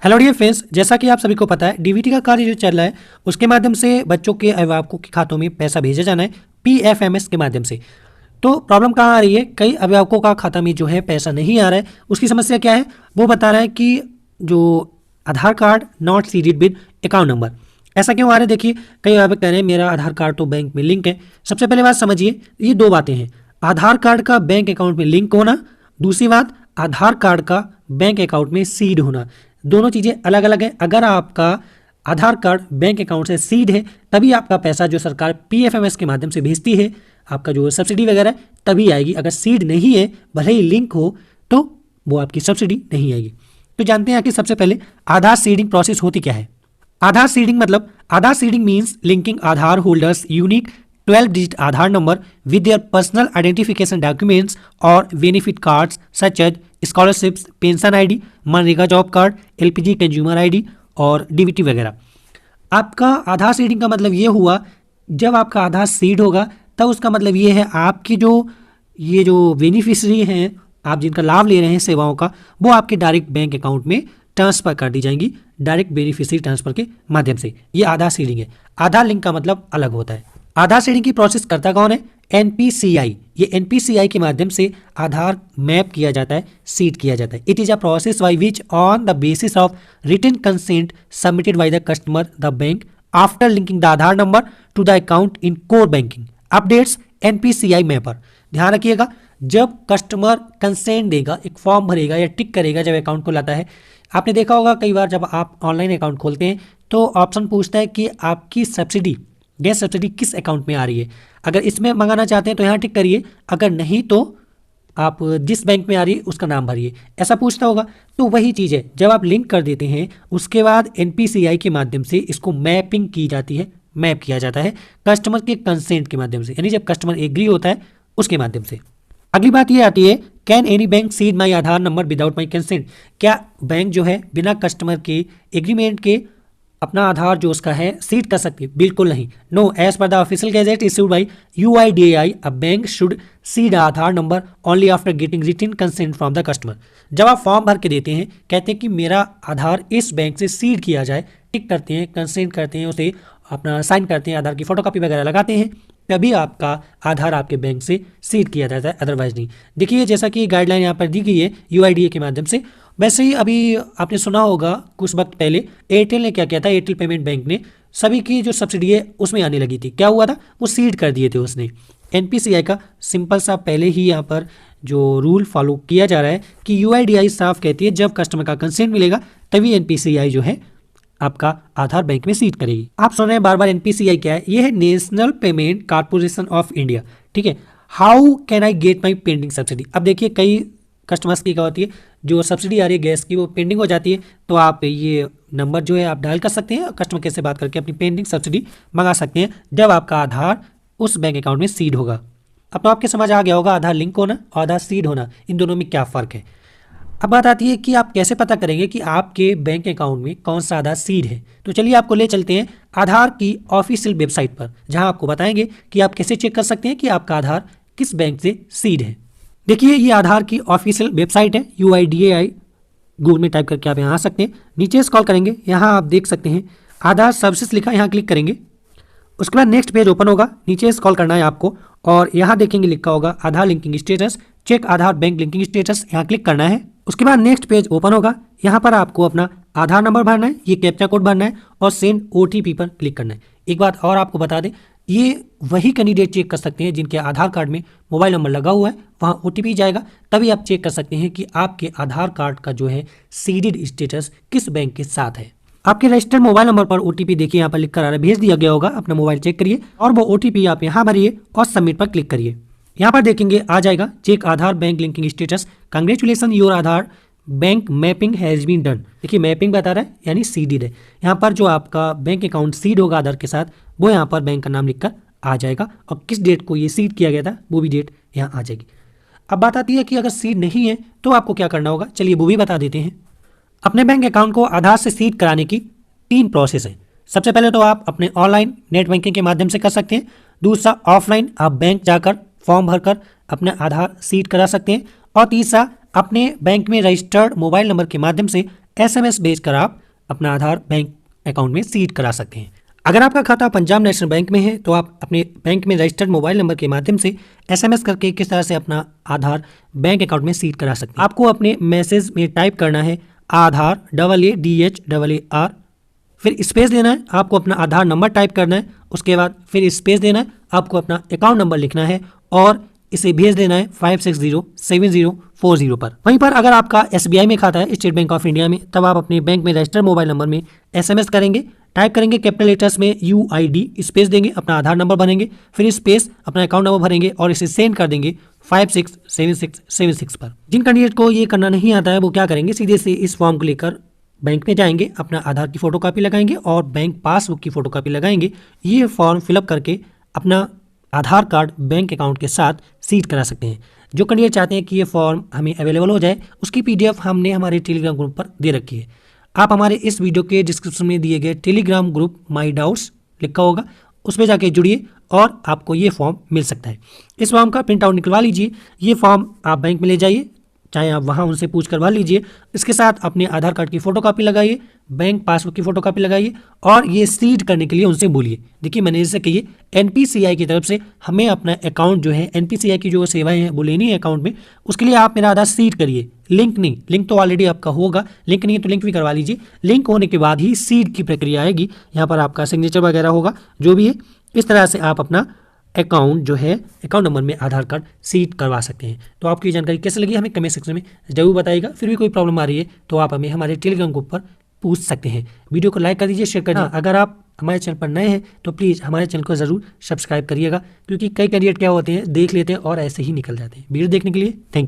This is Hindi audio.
हेलो डियर फ्रेंड्स, जैसा कि आप सभी को पता है डीबीटी का कार्य जो चल रहा है उसके माध्यम से बच्चों के अभिभावकों के खातों में पैसा भेजा जाना है पीएफएमएस के माध्यम से। तो प्रॉब्लम कहाँ आ रही है, कई अभिभावकों का खाता में जो है पैसा नहीं आ रहा है। उसकी समस्या क्या है वो बता रहा है कि जो Aadhaar card not seeded with account number. ऐसा क्यों आ रहा है? देखिए, कई अभिभावक कह रहे हैं मेरा आधार कार्ड तो बैंक में लिंक है। सबसे पहले बात समझिए, ये दो बातें हैं, आधार कार्ड का बैंक अकाउंट में लिंक होना, दूसरी बात आधार कार्ड का बैंक अकाउंट में सीड होना। दोनों चीज़ें अलग अलग हैं। अगर आपका आधार कार्ड बैंक अकाउंट से सीड है तभी आपका पैसा जो सरकार पीएफएमएस के माध्यम से भेजती है, आपका जो सब्सिडी वगैरह है, तभी आएगी। अगर सीड नहीं है, भले ही लिंक हो, तो वो आपकी सब्सिडी नहीं आएगी। तो जानते हैं कि सबसे पहले आधार सीडिंग प्रोसेस होती क्या है। आधार सीडिंग मतलब Aadhaar seeding means linking Aadhaar holders unique 12 digit Aadhaar number with their personal identification documents or benefit cards such as scholarships, pension ID, MNREGA job card, LPG consumer ID और डीबीटी वगैरह। आपका आधार सीडिंग का मतलब ये हुआ, जब आपका आधार सीड होगा तब उसका मतलब ये है आपकी जो बेनिफिशरी हैं, आप जिनका लाभ ले रहे हैं सेवाओं का, वो आपके डायरेक्ट बैंक अकाउंट में ट्रांसफ़र कर दी जाएंगी डायरेक्ट बेनिफिशरी ट्रांसफ़र के माध्यम से। ये आधार सीडिंग है। आधार लिंक का मतलब अलग होता है। आधार सीडिंग की प्रोसेस करता कौन है? एनपीसीआई। ये एनपीसीआई के माध्यम से आधार मैप किया जाता है, सीड किया जाता है। It is a process by which on the basis of written consent submitted by the customer the bank after linking the Aadhaar number to the account in core banking updates NPCI mapper. ध्यान रखिएगा, जब कस्टमर कंसेंट देगा, एक फॉर्म भरेगा या टिक करेगा जब अकाउंट खुलाता है, आपने देखा होगा कई बार जब आप ऑनलाइन अकाउंट खोलते हैं तो ऑप्शन पूछता है कि आपकी सब्सिडी, गैस सब्सिडी किस अकाउंट में आ रही है। अगर इसमें मंगाना चाहते हैं तो यहाँ टिक करिए, अगर नहीं तो आप जिस बैंक में आ रही है उसका नाम भरिए, ऐसा पूछता होगा। तो वही चीज़ है, जब आप लिंक कर देते हैं उसके बाद एनपीसीआई के माध्यम से इसको मैपिंग की जाती है, मैप किया जाता है कस्टमर के कंसेंट के माध्यम से, यानी जब कस्टमर एग्री होता है उसके माध्यम से। अगली बात ये आती है, can any bank seed my Aadhaar number without my consent. क्या बैंक जो है बिना कस्टमर के एग्रीमेंट के अपना आधार जो उसका है सीड कर सकती है? बिल्कुल नहीं। No, as per the official gazette issued by UIDAI a bank should seed Aadhaar number only after getting written consent from the customer. जब आप फॉर्म भर के देते हैं, कहते हैं कि मेरा आधार इस बैंक से सीड किया जाए, टिक करते हैं, कंसेंट करते हैं, उसे अपना साइन करते हैं, आधार की फोटोकॉपी वगैरह लगाते हैं, तभी आपका आधार आपके बैंक से सीड किया जाता है, अदरवाइज नहीं। देखिए, जैसा कि गाइडलाइन यहाँ पर दी गई है यूआईडीए के माध्यम से, वैसे ही अभी आपने सुना होगा कुछ वक्त पहले एयरटेल ने क्या किया था, एयरटेल पेमेंट बैंक ने सभी की जो सब्सिडी है उसमें आने लगी थी। क्या हुआ था, वो सीड कर दिए थे उसने। एनपीसीआई का सिंपल सा पहले ही यहाँ पर जो रूल फॉलो किया जा रहा है कि यूआईडीआई साफ कहती है जब कस्टमर का कंसेंट मिलेगा तभी एनपीसीआई जो है आपका आधार बैंक में सीड करेगी। आप सुन रहे हैं बार बार एनपीसीआई क्या है? ये है national payment corporation of India. ठीक है, how can I get my pending subsidy. अब देखिए, कई कस्टमर्स की क्या होती है, जो सब्सिडी आ रही है गैस की वो पेंडिंग हो जाती है, तो आप ये नंबर जो है आप डायल कर सकते हैं और कस्टमर केयर से बात करके अपनी पेंडिंग सब्सिडी मंगा सकते हैं जब आपका आधार उस बैंक अकाउंट में सीड होगा। अब तो आपके समझ आ गया होगा आधार लिंक होना और आधार सीड होना, इन दोनों में क्या फ़र्क है। अब बात आती है कि आप कैसे पता करेंगे कि आपके बैंक अकाउंट में कौन सा आधार सीड है। तो चलिए आपको ले चलते हैं आधार की ऑफिशियल वेबसाइट पर, जहां आपको बताएंगे कि आप कैसे चेक कर सकते हैं कि आपका आधार किस बैंक से सीड है। देखिए, ये आधार की ऑफिशियल वेबसाइट है यूआईडीएआई, गूगल में टाइप करके आप यहाँ आ सकते हैं। नीचे स्क्रॉल करेंगे, यहाँ आप देख सकते हैं आधार सर्विसेज लिखा, यहाँ क्लिक करेंगे। उसके बाद नेक्स्ट पेज ओपन होगा, नीचे स्क्रॉल करना है आपको और यहाँ देखेंगे लिखा होगा आधार linking status, check Aadhaar bank linking status, यहाँ क्लिक करना है। उसके बाद नेक्स्ट पेज ओपन होगा, यहाँ पर आपको अपना आधार नंबर भरना है, ये कैप्चा कोड भरना है और सेंड ओटीपी पर क्लिक करना है। एक बात और आपको बता दें, ये वही कैंडिडेट चेक कर सकते हैं जिनके आधार कार्ड में मोबाइल नंबर लगा हुआ है, वहाँ ओटीपी जाएगा, तभी आप चेक कर सकते हैं कि आपके आधार कार्ड का जो है सीडेड स्टेटस किस बैंक के साथ है। आपके रजिस्टर्ड मोबाइल नंबर पर ओटीपी देखिए यहाँ पर लिख कर आ रहा है, भेज दिया गया होगा, अपना मोबाइल चेक करिए और वो ओटीपी आप यहाँ भरिए और सबमिट पर क्लिक करिए। यहाँ पर देखेंगे आ जाएगा check Aadhaar bank linking status, congratulation your Aadhaar bank mapping has been done. देखिए, मैपिंग बता रहा है यानी सीडेड है। यहाँ पर जो आपका बैंक अकाउंट सीड होगा आधार के साथ, वो यहाँ पर बैंक का नाम लिखकर आ जाएगा और किस डेट को ये सीड किया गया था वो भी डेट यहाँ आ जाएगी। अब बात आती है कि अगर सीड नहीं है तो आपको क्या करना होगा, चलिए वो भी बता देते हैं। अपने बैंक अकाउंट को आधार से सीड कराने की 3 प्रोसेस है। सबसे पहले तो आप अपने ऑनलाइन नेट बैंकिंग के माध्यम से कर सकते हैं, दूसरा ऑफलाइन आप बैंक जाकर फॉर्म भरकर अपना आधार सीड करा सकते हैं और तीसरा अपने बैंक में रजिस्टर्ड मोबाइल नंबर के माध्यम से SMS भेजकर आप अपना आधार बैंक अकाउंट में सीड करा सकते हैं। अगर आपका खाता पंजाब नेशनल बैंक में है तो आप अपने बैंक में रजिस्टर्ड मोबाइल नंबर के माध्यम से SMS करके किस तरह से अपना आधार बैंक अकाउंट में सीड करा सकते हैं। आपको अपने मैसेज में टाइप करना है आधार AADHAAR, फिर स्पेस देना है, आपको अपना आधार नंबर टाइप करना है, उसके बाद फिर स्पेस देना है, आपको अपना अकाउंट नंबर लिखना है और इसे भेज देना है 5607040 पर। वहीं पर अगर आपका SBI में खाता है, स्टेट बैंक ऑफ इंडिया में, तब आप अपने बैंक में रजिस्टर्ड मोबाइल नंबर में SMS करेंगे, टाइप करेंगे कैपिटल लेटर्स में UID, स्पेस देंगे, अपना आधार नंबर भरेंगे, फिर स्पेस अपना अकाउंट नंबर भरेंगे और इसे सेंड कर देंगे 567676 पर। जिन कैंडिडेट को ये करना नहीं आता है वो क्या करेंगे, सीधे से इस फॉर्म को लेकर बैंक में जाएंगे, अपना आधार की फोटोकॉपी लगाएंगे और बैंक पासबुक की फोटोकॉपी लगाएंगे। ये फॉर्म फिलअप करके अपना आधार कार्ड बैंक अकाउंट के साथ सीड करा सकते हैं। जो कैंडिडेट चाहते हैं कि ये फॉर्म हमें अवेलेबल हो जाए, उसकी PDF हमने हमारे टेलीग्राम ग्रुप पर दे रखी है। आप हमारे इस वीडियो के डिस्क्रिप्शन में दिए गए टेलीग्राम ग्रुप माई डाउट्स लिखा होगा, उसमें जाके जुड़िए और आपको ये फॉर्म मिल सकता है। इस फॉर्म का प्रिंट आउट निकलवा लीजिए। ये फॉर्म आप बैंक में ले जाइए, चाहे आप वहाँ उनसे पूछ करवा लीजिए। इसके साथ अपने आधार कार्ड की फोटोकॉपी लगाइए, बैंक पासबुक की फोटोकॉपी लगाइए और ये सीड करने के लिए उनसे बोलिए। देखिए मैंने जैसे कहिए NPCI की तरफ से हमें अपना अकाउंट जो है, NPCI की जो सेवाएं हैं वो लेनी है अकाउंट में, उसके लिए आप मेरा आधार सीड करिए। लिंक नहीं, लिंक तो ऑलरेडी आपका होगा, लिंक नहीं है तो लिंक भी करवा लीजिए। लिंक होने के बाद ही सीड की प्रक्रिया आएगी, यहाँ पर आपका सिग्नेचर वगैरह होगा, जो भी है इस तरह से आप अपना अकाउंट जो है, अकाउंट नंबर में आधार कार्ड सीड करवा सकते हैं। तो आपकी जानकारी कैसे लगी हमें कमेंट सेक्शन में जरूर बताइएगा। फिर भी कोई प्रॉब्लम आ रही है तो आप हमें हमारे टेलीग्राम ग्रुप पर पूछ सकते हैं। वीडियो को लाइक कर दीजिए, शेयर कर दीजिए। अगर आप हमारे चैनल पर नए हैं तो प्लीज़ हमारे चैनल को ज़रूर सब्सक्राइब करिएगा, क्योंकि कई कैंडिडेट क्या होते हैं देख लेते हैं और ऐसे ही निकल जाते हैं। वीडियो देखने के लिए थैंक यू।